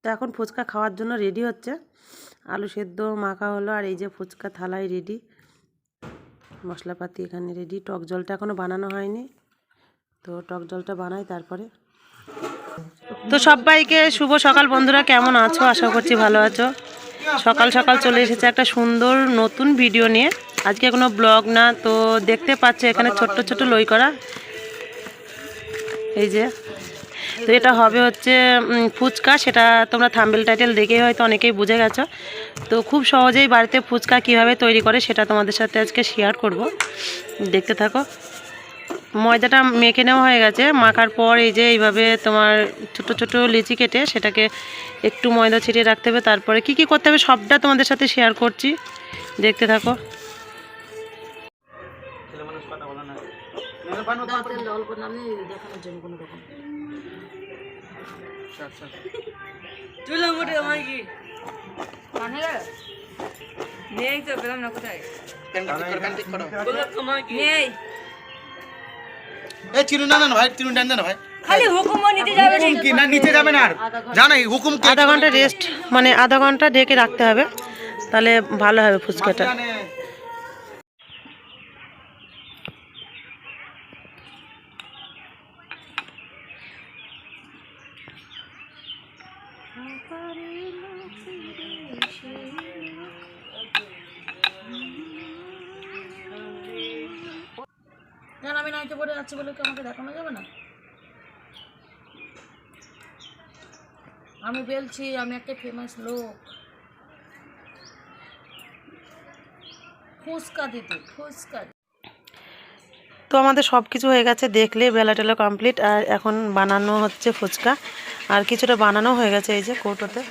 তো এখন ফুচকা খাওয়ার জন্য রেডি হচ্ছে। আলু সেদ্ধ মাখা হলো, আর এই যে ফুচকা থালায় রেডি, মশলাপাতি এখানে রেডি। টক জলটা এখনও বানানো হয়নি, তো টক জলটা বানাই তারপরে। তো সবাইকে শুভ সকাল বন্ধুরা, কেমন আছো? আশা করছি ভালো আছো। সকাল সকাল চলে এসেছে একটা সুন্দর নতুন ভিডিও নিয়ে। আজকে কোনো ব্লগ না, তো দেখতে পাচ্ছ এখানে ছোট্ট ছোট লই করা, এই যে। তো এটা হবে হচ্ছে ফুচকা, সেটা তোমরা থাম্বনেল টাইটেল দেখেই হয়তো অনেকেই বুঝে গেছো। তো খুব সহজেই বাড়িতে ফুচকা কিভাবে তৈরি করে সেটা তোমাদের সাথে আজকে শেয়ার করব, দেখতে থাকো। ময়দাটা মেখে নেওয়া হয়ে গেছে। মাখার পর এই যে এইভাবে তোমার ছোট ছোট লিচি কেটে সেটাকে একটু ময়দা ছিটিয়ে রাখতে হবে। তারপরে কি কি করতে হবে সবটা তোমাদের সাথে শেয়ার করছি, দেখতে থাকো। আধা ঘন্টা রেস্ট, মানে আধা ঘন্টা ঢেকে রাখতে হবে, তাহলে ভালো হবে ফুচকাটা। আমি নাইতে পড়ে যাচ্ছি বলে কি আমাকে দেখানো যাবে না? আমি বলছি আমি একটা ফেমাস লোক, ফুচকা দিতে ফুচকা। তো আমাদের সব কিছু হয়ে গেছে, দেখলে বেলা টেলা কমপ্লিট। আর এখন বানানো হচ্ছে ফুচকা, আর কিছুটা বানানো হয়ে গেছে এই যে কৌটোতে।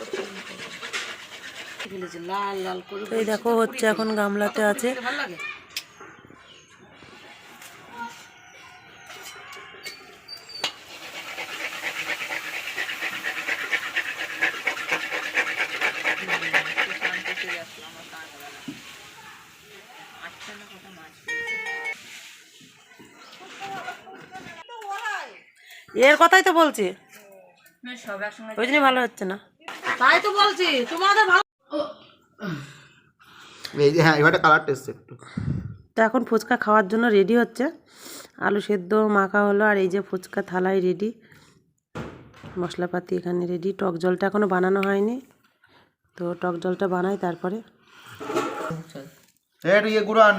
লাল লাল করে এই দেখো হচ্ছে, এখন গামলাতে আছে। এর কথাই তো বলছি, ওই জন্যই ভালো হচ্ছে না, তাই তো বলছি তোমাদের ভালো। হ্যাঁ, এবারে কালার টেস্ট একটু। তো এখন ফুচকা খাওয়ার জন্য রেডি হচ্ছে। আলু সেদ্ধ মাখা হলো, আর এই যে ফুচকা থালায় রেডি, মশলাপাতি এখানে রেডি। টক জলটা এখনও বানানো হয়নি, তো টক জলটা বানাই তারপরে।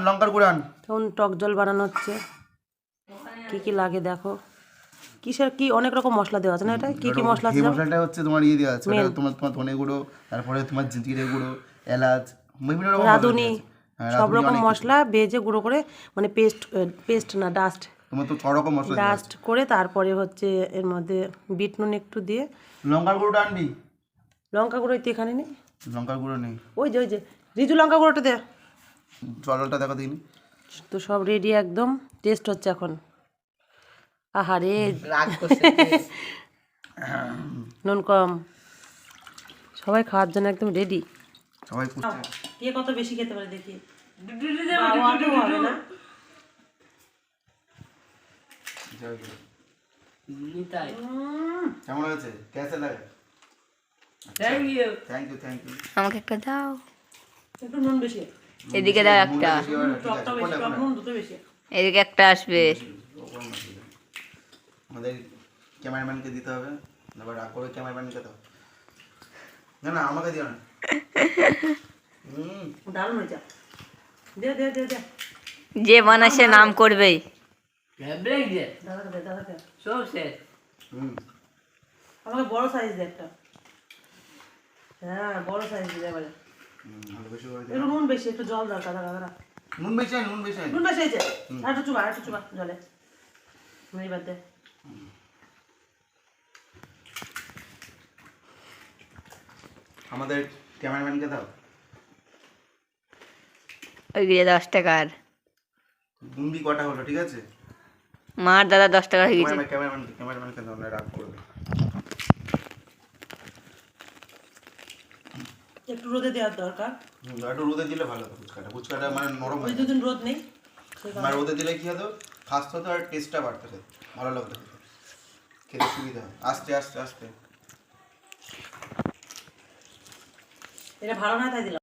লঙ্কার গুঁড়ান। তখন টক জল বানানো হচ্ছে। কি কি লাগে দেখো, কিসের কি অনেক রকম মশলা দেওয়া আছে না? এটা কি কি মশলা আছে? মশলাটা হচ্ছে তোমার ইয়ে দেওয়া আছে, তোমার ধনে গুঁড়ো, তারপরে তোমার জিরে গুঁড়ো, এলাচ, বিভিন্ন রকম রাঁধুনি, সব রকম মশলা ভেজে গুঁড়ো করে, মানে পেস্ট না ডাস্ট, তোমার তো 6 রকম মশলা ডাস্ট করে তারপরে হচ্ছে এর মধ্যে বিট নুন একটু দিয়ে। লঙ্কার গুঁড়োটা আনবি? লঙ্কা গুঁড়ো তো এখানে নেই, লঙ্কার গুঁড়ো নেই। ওই যে রিজু লঙ্কা গুঁড়োটা দে, জলটা দেখা দিইনি। তো সব রেডি একদম, টেস্ট হচ্ছে এখন। আহারে নুন কম, সবাই খাওয়ার জন্য একদম রেডি। সবাই কে কত বেশি খেতে পারে দেখি। কেমন হয়েছে? কেসে লাগে? Thank you. Thank you, thank you. আমাকে একটা দাও, একটু নুন বেশি, এদিকে দাও একটা, টকটা বেশি, টক নুন দুটো বেশি। এদিকে একটা আসবে। আমাদের ক্যামেরাম্যানকে দিতে হবে, আবার রাগ করে ক্যামেরাম্যানকে দাও। না না, আমাকে দিও না। দারুণ হয়েছে, দে দে দে দে। যে বানাসে নাম করবেই। দাদাকে আমাকে বড় সাইজ দে একটা। হ্যাঁ বড় সাইজ দিতে পারে। একটু নুন বেশি, একটু জল দরকার। দাদা নুন বেশি, নুন বেশি, নুন বেশি হয়েছে। আর একটু চুবা জলে, এবার দে। আমাদের ক্যামেরাম্যানকে দাও। ওই গিয়ে 10 টাকার বুন্দি কটা হলো? ঠিক আছে, মার দাদা 10 টাকা হয়ে গেছে। ক্যামেরাম্যানকে দাও, না রাগ করবে। একটু রোদে দেওয়ার দরকার। একটু রোদে দিলে ভালো হতো ফুচকাটা মানে নরম হয়। দুদিন রোদ নেই, মানে রোদে দিলে কি হতো, ফাস্ট হতো আর টেস্টটা বাড়তে হতো, ভালো লাগতো খেতে, সুবিধা হয়। আস্তে আস্তে আস্তে এটা ভালো না তাই দিলাম।